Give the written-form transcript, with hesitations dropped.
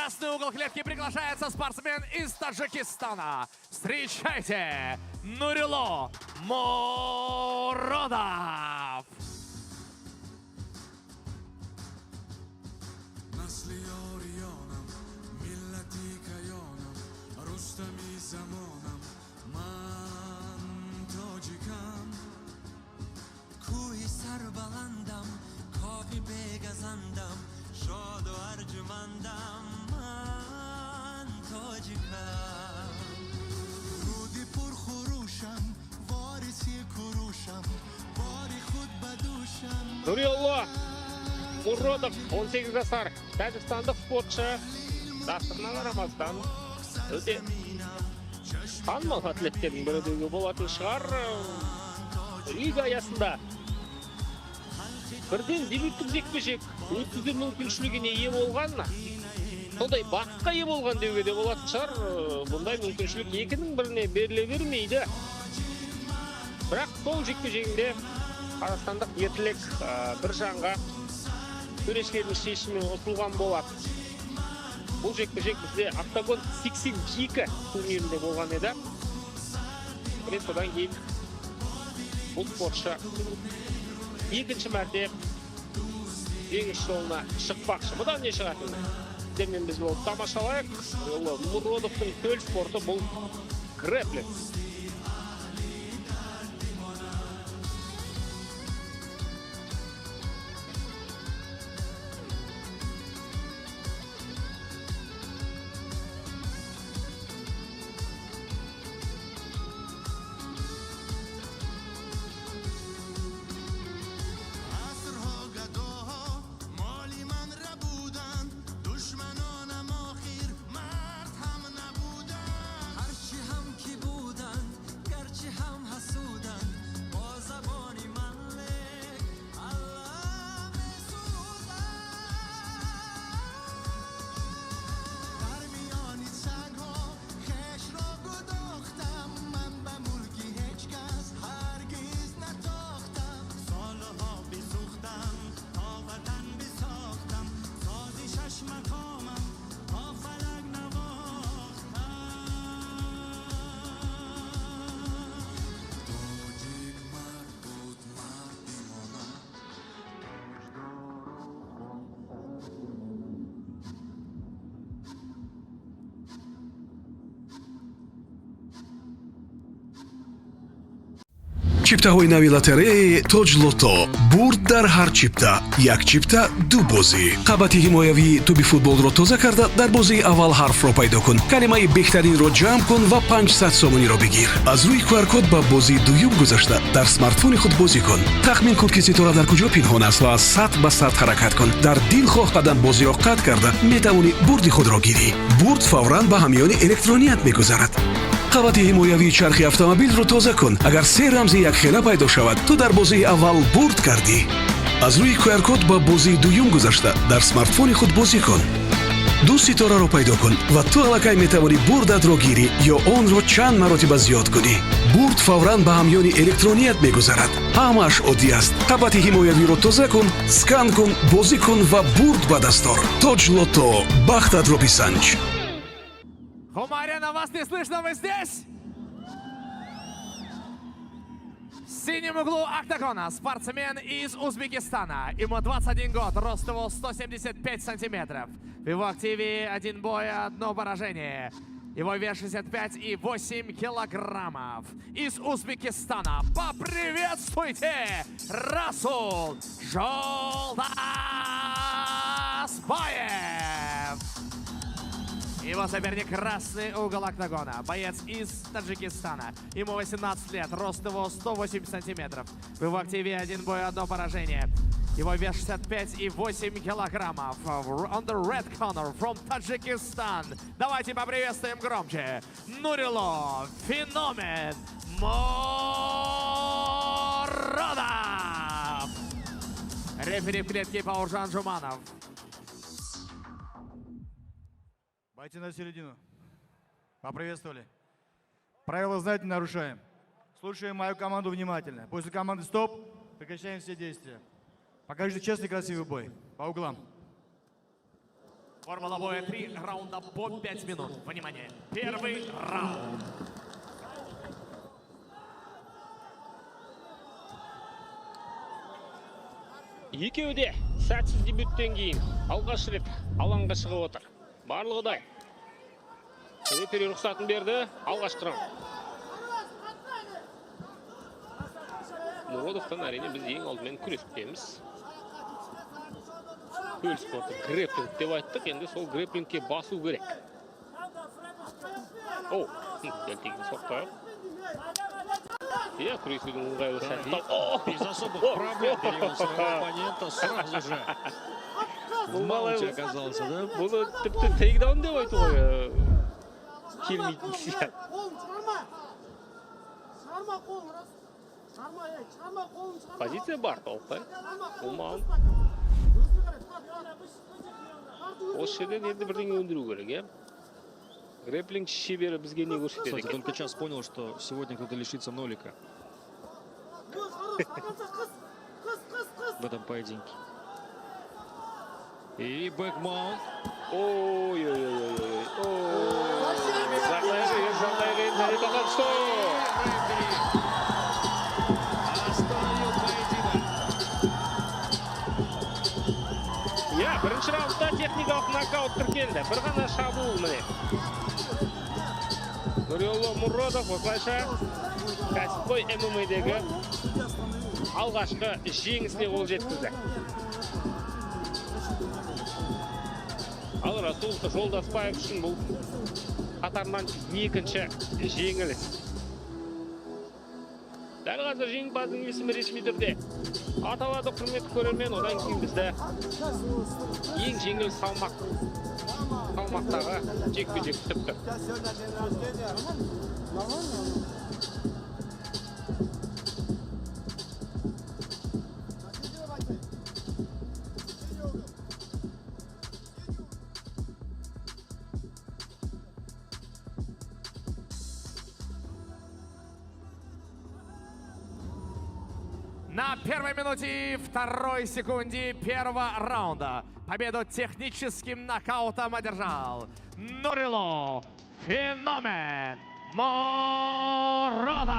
красный угол клетки приглашается спортсмен из Таджикистана. Встречайте, Нурило Муродов. Нурило Муродов, 18 жасар, тәжікстандық спортшы. Дастарына қарамастан өте танымал атлеттердің бірі деуге болатын шығар. Лига аясында бірден дебюттік жекпе-жек өткізу мүмкіншілігіне ие болған, сондай бақытқа ие болған деуге де болатын шығар. Бұндай мүмкіншілік екінің біріне беріле бермейді. Бірақ сол жекпе-жегінде қазақстандық ерлік бір жанға төрешілердің шешімімен ұтылған болады. Бұл жекпе-жек бізде Octagon 82 турнирінде болған еді. Міне содан кейін бұл спортшы екінші мәрте жеңіс жолына шықпақшы. Бұдан не шығатыны сіздермен біз болып тамашалайық. Муродовтың төл спорты бұл грэпплинг. Чиптаҳои нави лотереяи Тоҷ Лото. Бурд дар ҳар чипта. Як чипта ду бозӣ. қабати ҳимоявии туби футболро тоза карда дар бозии аввал ҳарфро пайдо кун. Калимаи беҳтаринро ҷамъ кун ва 500 сомониро бигир. Аз рӯи QR-код ба бозии дуюм гузашта дар смартфони худ бозӣ кун. тахмин кун ки ситора дар куҷо пинҳон аст ва сат ба сат ҳаракат кун. дар дилхоҳ қадам бозиро қатъ карда метавонӣ бурди худро гирӣ. Бурд фавран ба ҳамёни электроният мегузарад. қабати ҳимоявии чархи автомобилро тоза кун. агар се рамзи якхела пайдо шавад, ту дар бозии аввал бурд кардӣ. аз рӯи QR-код ба бозии дуюм гузашта дар смартфони худ бозӣ кун. ду ситораро пайдо кун ва ту аллакай метавонӣ бурдатро гирӣ ё онро чанд маротиба зиёд кунӣ. бурд фавран ба ҳамёни электроният мегузарад. ҳамааш оддӣ аст. қабати ҳимоявиро тоза кун, скан кун, бозӣ кун ва бурд ба дастор. Тоҷ Лото. бахтатро бисанҷ. Хумарина, вас не слышно, вы здесь? В синем углу октагона спортсмен из Узбекистана. Ему 21 год, рост его 175 сантиметров. В его активе 1 бой, 1 поражение. Его вес 65,8 килограммов. Из Узбекистана поприветствуйте Расул Жолдасбаев. Его соперник — красный угол октагона. Боец из Таджикистана. Ему 18 лет, рост его 180 сантиметров. В его активе 1 бой, 1 поражение. Его вес 65,8 килограммов. On the red corner from Tajikistan. Давайте поприветствуем громче. Нурило Феномен Муродов. Рефери в клетке Бауыржан Жуманов. Бойцы на середину. Поприветствовали. Правила знаете, нарушаем. Слушаем мою команду внимательно. После команды «Стоп» прекращаем все действия. Покажите честный, красивый бой. По углам. Формула боя 3 раунда по 5 минут. Внимание, первый раунд. Екеуі де сәтсіз дебюттен кейін алғаш рет алаңға шығып отыр. Барлығы дай. Рефери рұқсатын берді. Алғашқы раунд. Мұродовтан әрине біз ең алдымен күресптеміз. Көл спорты грэпплинг деп айттық, енді сол грэпплингке басу керек. О, дәл тегін соқпай. Я күресудің ыңғайлы сәтті. Без особых проблем перевел своего оппонента сразу же. В маунте оказался, да? Бұны тіпті тейкдаун деп айтуға келмейтін сияқты. Позиция бар толықтай. Бұл маунт. Осы жерден енді бірдеңе өндіру керек, е? Грэпплинг шебері бізге не көрсетеді Кстати, екен? только сейчас понял, что сегодня кто-то лишится нолика в этом поединке. И бэкмаунт. Ой-ой-ой-ой-ой. Жағдай қиын, дәрет оған түсті. Остановил поединок. Я, бірінші раундта техникалық нокаут тіркелді. Бір ғана шабуыл міне. Нұрилы Мұродов осылайша кәсіпқой ММА-дегі алғашқы жеңісіне қол жеткізді. Ал Расул Жолдаспаев үшін бұл қатарынан екінші жеңіліс. Дәл қазір жеңімпаздың есімі ресми түрде аталады, құрметті көрермен. Одан кейін бізді ең жеңіл салмақтағы жекпе-жек күтіп тұр. На первой минуте и второй секунде первого раунда победу техническим нокаутом одержал Нурило Феномен Муродов.